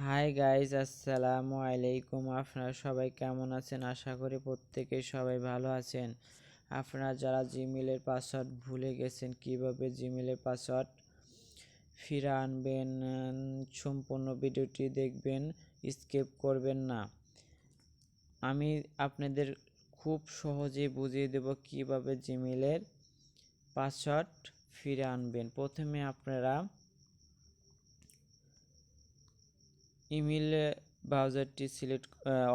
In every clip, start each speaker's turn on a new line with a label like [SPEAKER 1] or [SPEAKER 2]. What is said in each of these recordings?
[SPEAKER 1] Hi guys, আসসালামু আলাইকুম। আপনারা সবাই কেমন আছেন? আশা করি প্রত্যেকেই সবাই ভালো আছেন। আপনারা যারা জিমেলের পাসওয়ার্ড ভুলে গেছেন, কিভাবে জিমেলের পাসওয়ার্ড ফিরে আনবেন, সম্পূর্ণ ভিডিওটি দেখবেন, স্কিপ করবেন না। আমি আপনাদের খুব সহজেই বুঝিয়ে দেব কিভাবে জিমেলের পাসওয়ার্ড ফিরে আনবেন। প্রথমে আপনারা ইমেল ব্রাউজারটি সিলেক্ট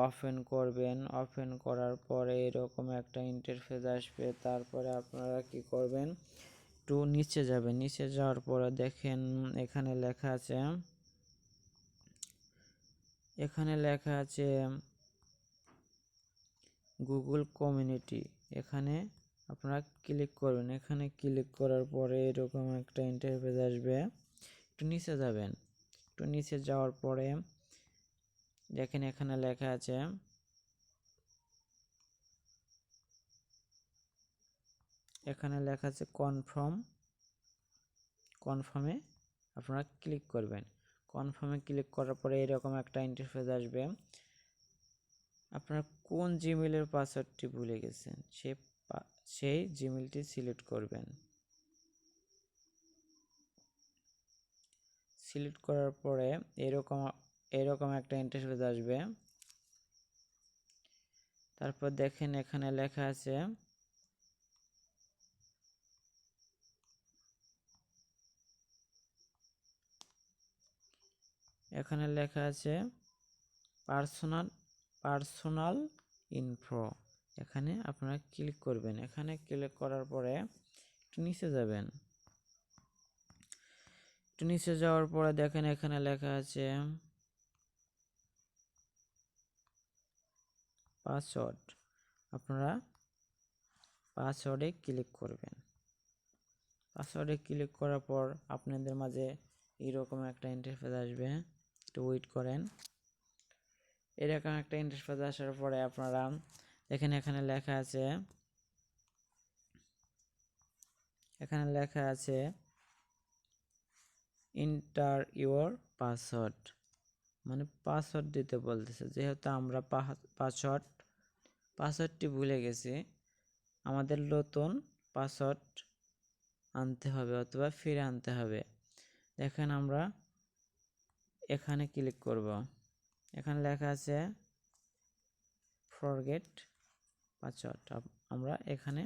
[SPEAKER 1] ওপেন করবেন। ওপেন করার পরে এরকম একটা ইন্টারফেস আসবে। তারপরে আপনারা কি করবেন, একটু নিচে যাবেন। নিচে যাওয়ার পরে দেখেন এখানে লেখা আছে গুগল কমিউনিটি। এখানে আপনারা ক্লিক করবেন। এখানে ক্লিক করার পরে এরকম একটা ইন্টারফেস আসবে। একটু নিচে যাবেন। একটু নিচে যাওয়ার পরে দেখেন এখানে লেখা আছে কনফার্মে আপনারা ক্লিক করবেন। কনফার্মে ক্লিক করার পরে এরকম একটা ইন্টারফেস আসবে। আপনারা কোন জিমেলের পাসওয়ার্ডটি ভুলে গেছেন সেই জিমেলটি সিলেক্ট করবেন। সিলেক্ট করার পরে এরকম একটা ইন্টারফেস আসবে। তারপর দেখেন এখানে লেখা আছে পার্সোনাল ইনফো। এখানে আপনারা ক্লিক করবেন। এখানে ক্লিক করার পরে একটু নিচে যাবেন। একটু নিচে যাওয়ার পরে দেখেন এখানে লেখা আছে পাসওয়ার্ড। আপনারা পাসওয়ার্ডে ক্লিক করবেন। পাসওয়ার্ডে ক্লিক করার পর আপনাদের মাঝে এরকম একটা ইন্টারফেস আসবে। একটু ওয়েট করেন। এরকম একটা ইন্টারফেস আসার পরে আপনারা দেখেন এখানে লেখা আছে এন্টার ইওর পাসওয়ার্ড, মানে পাসওয়ার্ড দিতে বলতেছে। যেহেতু আমরা পাসওয়ার্ডটি ভুলে গেছি, আমাদের নতুন পাসওয়ার্ড আনতে হবে অথবা ফিরে আনতে হবে। দেখেন আমরা এখানে ক্লিক করব। এখানে লেখা আছে ফরগেট পাসওয়ার্ড। আমরা এখানে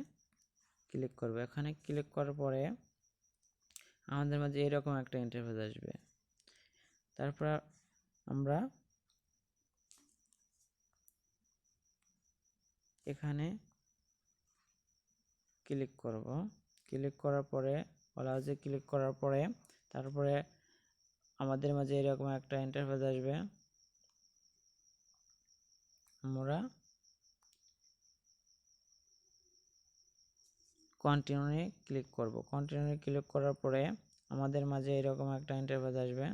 [SPEAKER 1] ক্লিক করব। এখানে ক্লিক করার পরে আমাদের মাঝে এরকম একটা ইন্টারফেস আসবে। তারপর আমরা এখানে ক্লিক করব। ক্লিক করার পরে ক্লিক করার পরে তারপরে আমাদের মাঝে এরকম একটা ইন্টারফেস আসবে। আমরা কন্টিনিউতে ক্লিক করব। কন্টিনিউতে ক্লিক করার পরে আমাদের মাঝে এরকম একটা ইন্টারফেস আসবে।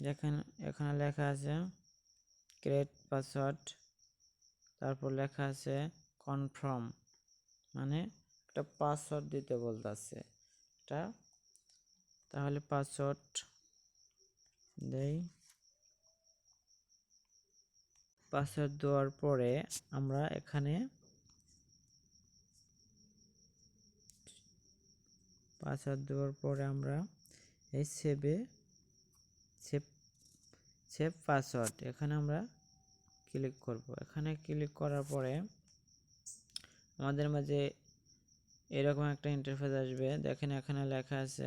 [SPEAKER 1] দেখেন এখানে লেখা আছে ক্রিয়েট পাসওয়ার্ড। তারপর লেখা আছে কনফার্ম, মানে একটা পাসওয়ার্ড দিতে বলতেছে। তাহলে পাসওয়ার্ড দেই। পাসওয়ার্ড দেওয়ার পরে আমরা এখানে এই সেভ পাসওয়ার্ড এখানে আমরা ক্লিক করব। এখানে ক্লিক করার পরে আমাদের মাঝে এরকম একটা ইন্টারফেস আসবে। দেখেন এখানে লেখা আছে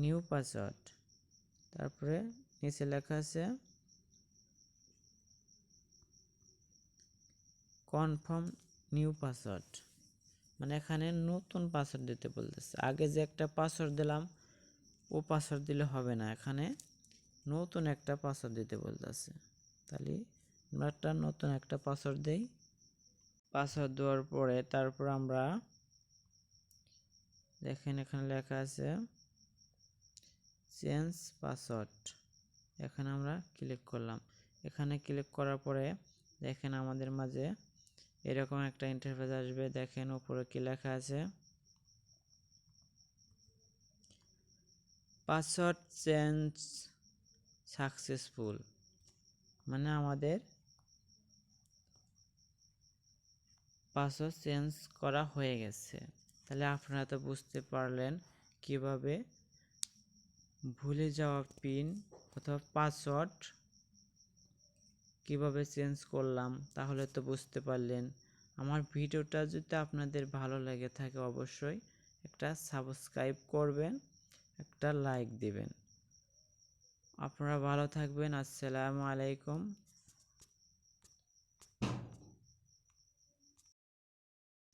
[SPEAKER 1] নিউ পাসওয়ার্ড। তারপরে নিচে লেখা আছে কনফার্ম নিউ পাসওয়ার্ড, মানে এখানে নতুন পাসওয়ার্ড দিতে বলতেছে। আগে যে একটা পাসওয়ার্ড দিলাম ও পাসওয়ার্ড দিলে হবে না, এখানে নতুন একটা পাসওয়ার্ড দিতে বলতেছে। তাহলে আমরা নতুন একটা পাসওয়ার্ড দেই। পাসওয়ার্ড দেওয়ার পরে তারপর আমরা দেখেন এখানে লেখা আছে চেঞ্জ পাসওয়ার্ড। এখানে আমরা ক্লিক করলাম। এখানে ক্লিক করার পরে দেখেন আমাদের মাঝে এরকম একটা ইন্টারফেস আসবে। দেখেন উপরে কি লেখা আছে, পাসওয়ার্ড চেঞ্জ সাকসেসফুল, মানে আমাদের পাসওয়ার্ড চেঞ্জ করা হয়ে গেছে। তাহলে আপনারা তো বুঝতে পারলেন কিভাবে ভুলে যাওয়া পিন অথবা পাসওয়ার্ড কিভাবে চেঞ্জ করলাম। তাহলে তো বুঝতে পারলেন। আমার ভিডিওটা যদি আপনাদের ভালো লেগে থাকে অবশ্যই একটা সাবস্ক্রাইব করবেন, একটা লাইক দিবেন। আপনারা ভালো থাকবেন। আসসালামু আলাইকুম।